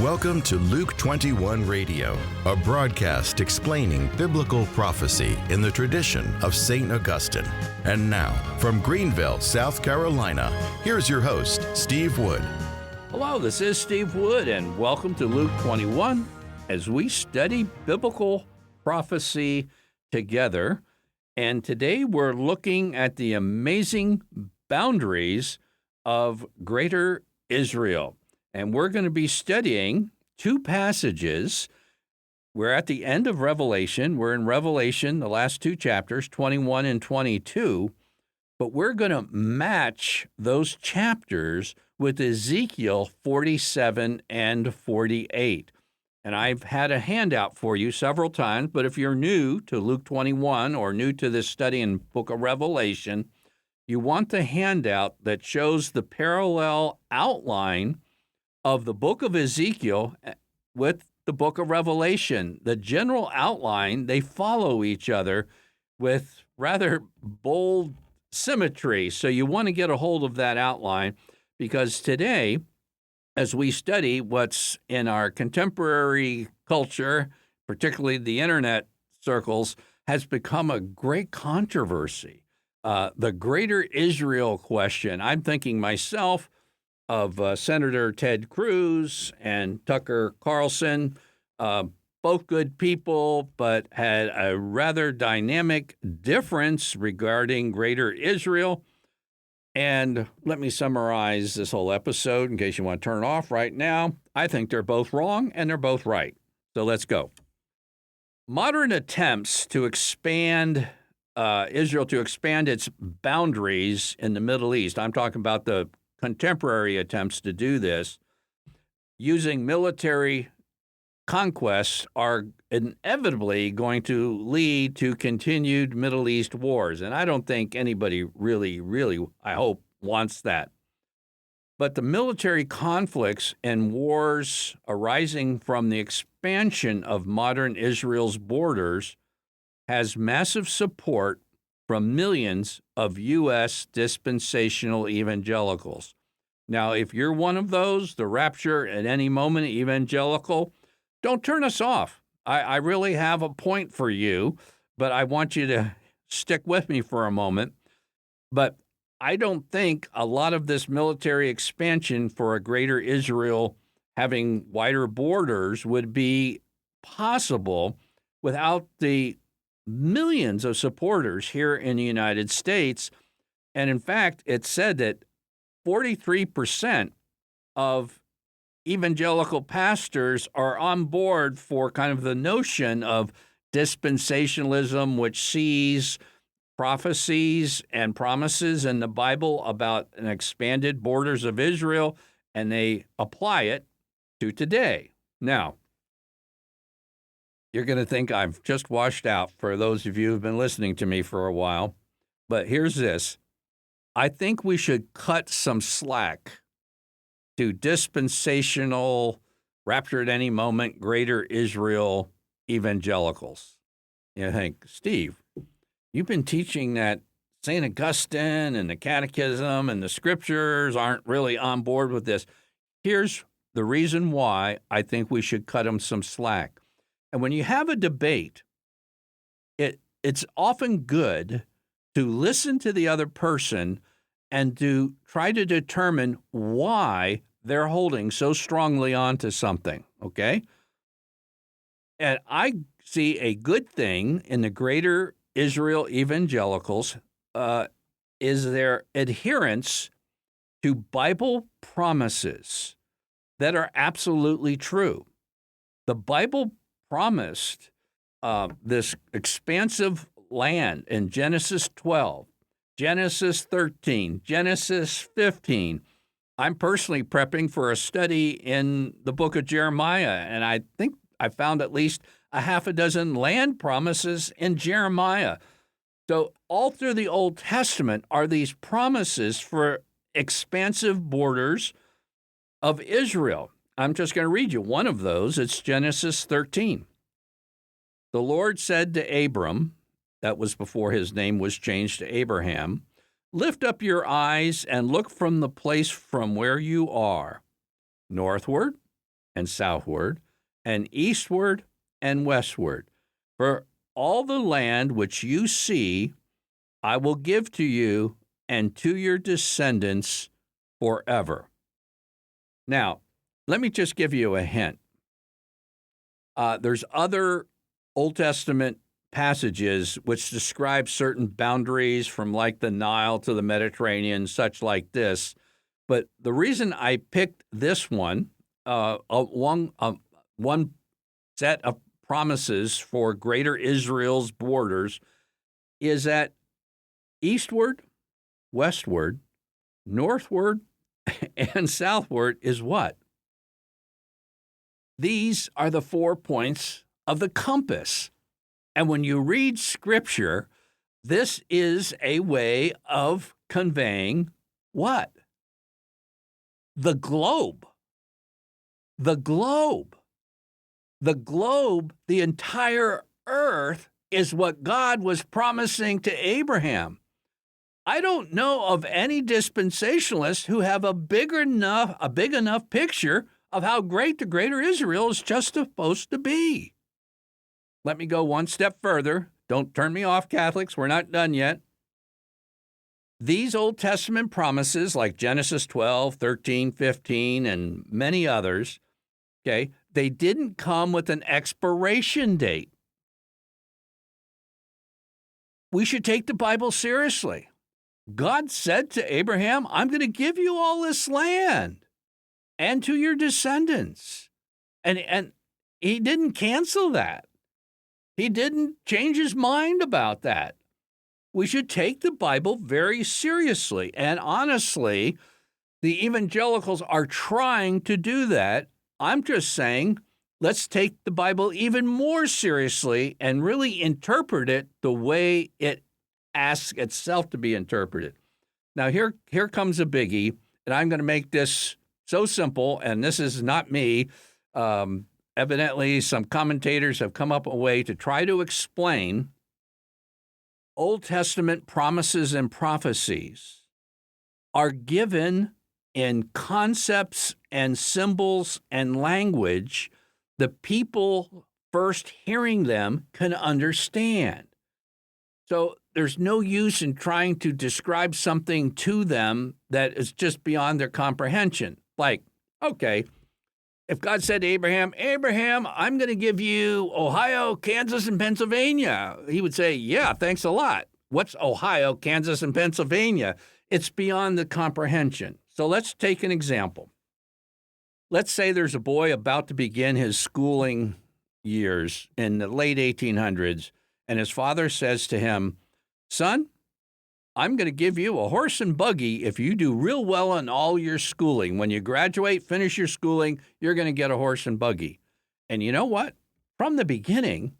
Welcome to Luke21 Radio, a broadcast explaining biblical prophecy in the tradition of St. Augustine. And now, from Greenville, South Carolina, here's your host, Steve Wood. Hello, this is Steve Wood, and welcome to Luke21 as we study biblical prophecy together. And today we're looking at the amazing boundaries of Greater Israel. And we're going to be studying two passages. We're at the end of Revelation. We're in Revelation, the last two chapters, 21 and 22. But we're going to match those chapters with Ezekiel 47 and 48. And I've had a handout for you several times, but if you're new to Luke 21 or new to this study in book of Revelation, you want the handout that shows the parallel outline of the book of Ezekiel with the book of Revelation. The general outline, they follow each other with rather bold symmetry. So you want to get a hold of that outline because today, as we study what's in our contemporary culture, particularly the internet circles, has become a great controversy. The Greater Israel question. I'm thinking myself of Senator Ted Cruz and Tucker Carlson, both good people, but had a rather dynamic difference regarding Greater Israel. And let me summarize this whole episode in case you want to turn it off right now. I think they're both wrong and they're both right. So let's go. Modern attempts to expand Israel, to expand its boundaries in the Middle East, I'm talking about the contemporary attempts to do this, using military conquests are inevitably going to lead to continued Middle East wars. And I don't think anybody really, I hope, wants that. But the military conflicts and wars arising from the expansion of modern Israel's borders has massive support from millions of U.S. dispensational evangelicals. Now, if you're one of those, the rapture at any moment evangelical, don't turn us off. I really have a point for you, but I want you to stick with me for a moment. But I don't think a lot of this military expansion for a Greater Israel having wider borders would be possible without the millions of supporters here in the United States. And in fact, it's said that 43% of evangelical pastors are on board for kind of the notion of dispensationalism, which sees prophecies and promises in the Bible about an expanded borders of Israel, and they apply it to today. Now, you're going to think I've just washed out for those of you who've been listening to me for a while. But here's this. I think we should cut some slack to dispensational, rapture at any moment, Greater Israel evangelicals. You think, Steve, you've been teaching that St. Augustine and the Catechism and the Scriptures aren't really on board with this. Here's the reason why I think we should cut them some slack. And when you have a debate, it's often good to listen to the other person and to try to determine why they're holding so strongly onto something, okay? And I see a good thing in the Greater Israel evangelicals is their adherence to Bible promises that are absolutely true. The Bible promised this expansive land in Genesis 12, Genesis 13, Genesis 15. I'm personally prepping for a study in the book of Jeremiah, and I think I found at least a half a dozen land promises in Jeremiah. So all through the Old Testament are these promises for expansive borders of Israel. I'm just going to read you one of those. It's Genesis 13. The Lord said to Abram, that was before his name was changed to Abraham, lift up your eyes and look from the place from where you are, northward, and southward, and eastward and westward. For all the land which you see, I will give to you and to your descendants forever. Now, let me just give you a hint. There's other Old Testament passages which describe certain boundaries from like the Nile to the Mediterranean, such like this. But the reason I picked this one, one set of promises for greater Israel's borders, is that eastward, westward, northward, and southward is what? These are the 4 points of the compass. And when you read Scripture, this is a way of conveying what? The globe. The globe. The globe, the entire earth, is what God was promising to Abraham. I don't know of any dispensationalists who have a big enough picture of how great the greater Israel is just supposed to be. Let me go one step further. Don't turn me off, Catholics. We're not done yet. These Old Testament promises, like Genesis 12, 13, 15, and many others, okay, they didn't come with an expiration date. We should take the Bible seriously. God said to Abraham, I'm going to give you all this land and to your descendants. And he didn't cancel that. He didn't change his mind about that. We should take the Bible very seriously. And honestly, the evangelicals are trying to do that. I'm just saying, let's take the Bible even more seriously and really interpret it the way it asks itself to be interpreted. Now, here comes a biggie, and I'm going to make this so simple, and this is not me. Evidently, some commentators have come up with a way to try to explain Old Testament promises and prophecies are given in concepts and symbols and language the people first hearing them can understand. So there's no use in trying to describe something to them that is just beyond their comprehension. Like, okay, if God said to Abraham, I'm going to give you Ohio, Kansas, and Pennsylvania, he would say, yeah, thanks a lot. What's Ohio, Kansas, and Pennsylvania? It's beyond the comprehension. So let's take an example. Let's say there's a boy about to begin his schooling years in the late 1800s, and his father says to him, son, I'm going to give you a horse and buggy if you do real well in all your schooling. When you graduate, finish your schooling, you're going to get a horse and buggy. And you know what? From the beginning,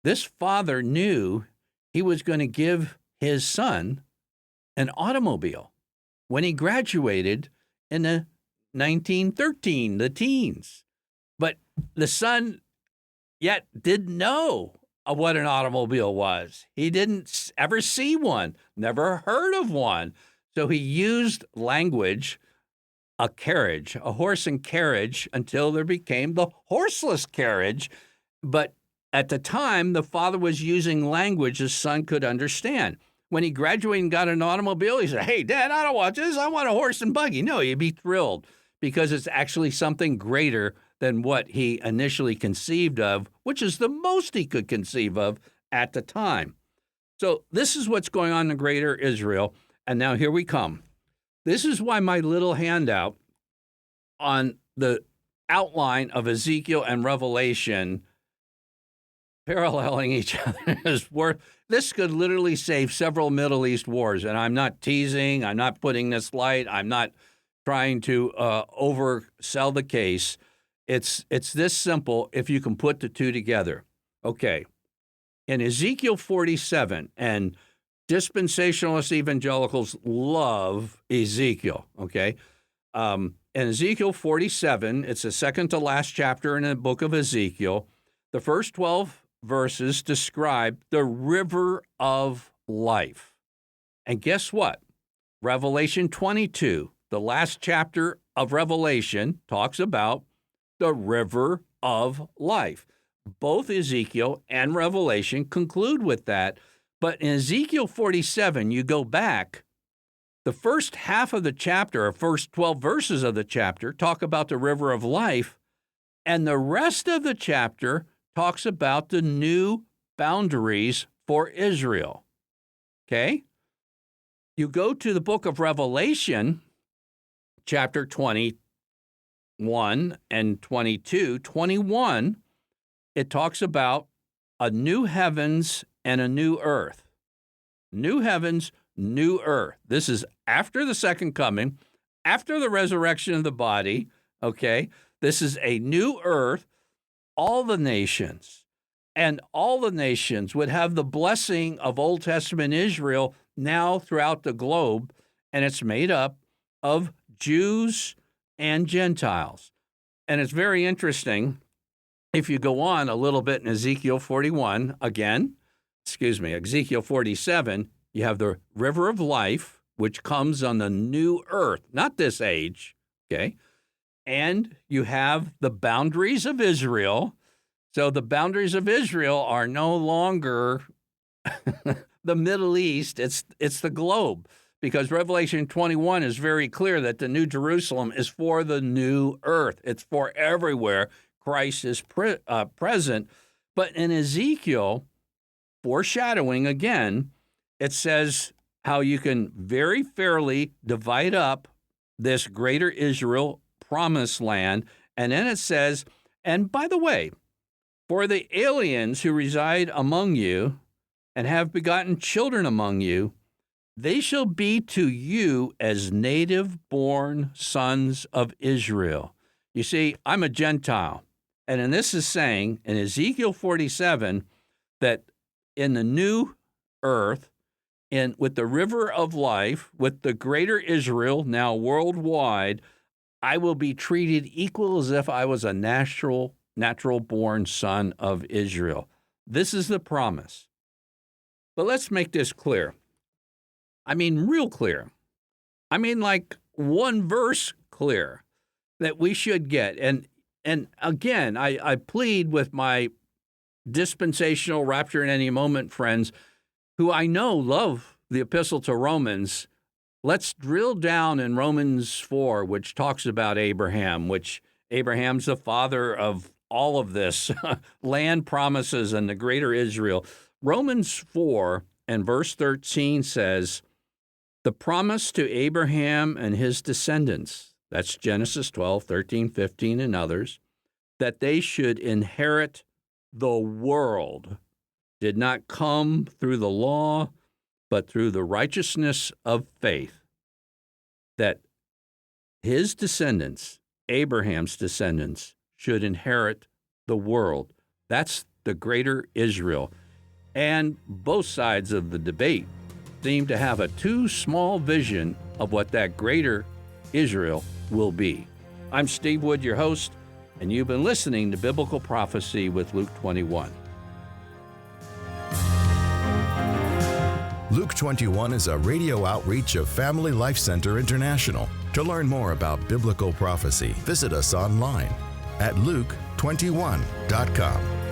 this father knew he was going to give his son an automobile when he graduated in the 1913, the teens. But the son yet didn't know what an automobile was. He didn't ever see one, never heard of one. So he used language, a carriage, a horse and carriage, until there became the horseless carriage. But at the time, the father was using language his son could understand. When he graduated and got an automobile, he said, hey, Dad, I don't want this. I want a horse and buggy. No, you'd be thrilled because it's actually something greater than what he initially conceived of, which is the most he could conceive of at the time. So this is what's going on in greater Israel. And now here we come. This is why my little handout on the outline of Ezekiel and Revelation paralleling each other is worth. This could literally save several Middle East wars. And I'm not teasing. I'm not putting this light. I'm not trying to oversell the case. It's this simple if you can put the two together. Okay. In Ezekiel 47, and dispensationalist evangelicals love Ezekiel, okay? In Ezekiel 47, it's the second to last chapter in the book of Ezekiel. The first 12 verses describe the river of life. And guess what? Revelation 22, the last chapter of Revelation, talks about the river of life. Both Ezekiel and Revelation conclude with that. But in Ezekiel 47, you go back, the first half of the chapter, or first 12 verses of the chapter, talk about the river of life, and the rest of the chapter talks about the new boundaries for Israel. Okay? You go to the book of Revelation, chapter 21 and 22. 21, it talks about a new heavens and a new earth. New heavens, new earth. This is after the second coming, after the resurrection of the body, okay? This is a new earth. All the nations would have the blessing of Old Testament Israel now throughout the globe, and it's made up of Jews and Gentiles. And it's very interesting. If you go on a little bit in Ezekiel 47, you have the river of life, which comes on the new earth, not this age, okay? And you have the boundaries of Israel. So the boundaries of Israel are no longer the Middle East, it's the globe, because Revelation 21 is very clear that the New Jerusalem is for the new earth. It's for everywhere Christ is present. But in Ezekiel, foreshadowing again, it says how you can very fairly divide up this greater Israel promised land. And then it says, and by the way, for the aliens who reside among you and have begotten children among you, they shall be to you as native-born sons of Israel. You see, I'm a Gentile. And this is saying in Ezekiel 47 that in the new earth, with the river of life, with the greater Israel now worldwide, I will be treated equal as if I was a natural-born son of Israel. This is the promise. But let's make this clear. I mean, real clear. I mean, like one verse clear that we should get. And again, I plead with my dispensational rapture in any moment friends who I know love the epistle to Romans. Let's drill down in Romans 4, which talks about Abraham, which Abraham's the father of all of this, land promises and the greater Israel. Romans 4 and verse 13 says, the promise to Abraham and his descendants, that's Genesis 12, 13, 15, and others, that they should inherit the world, did not come through the law, but through the righteousness of faith, that his descendants, Abraham's descendants, should inherit the world. That's the greater Israel. And both sides of the debate seem to have a too small vision of what that greater Israel will be. I'm Steve Wood, your host, and you've been listening to Biblical Prophecy with Luke 21. Luke 21 is a radio outreach of Family Life Center International. To learn more about biblical prophecy, visit us online at Luke21.com.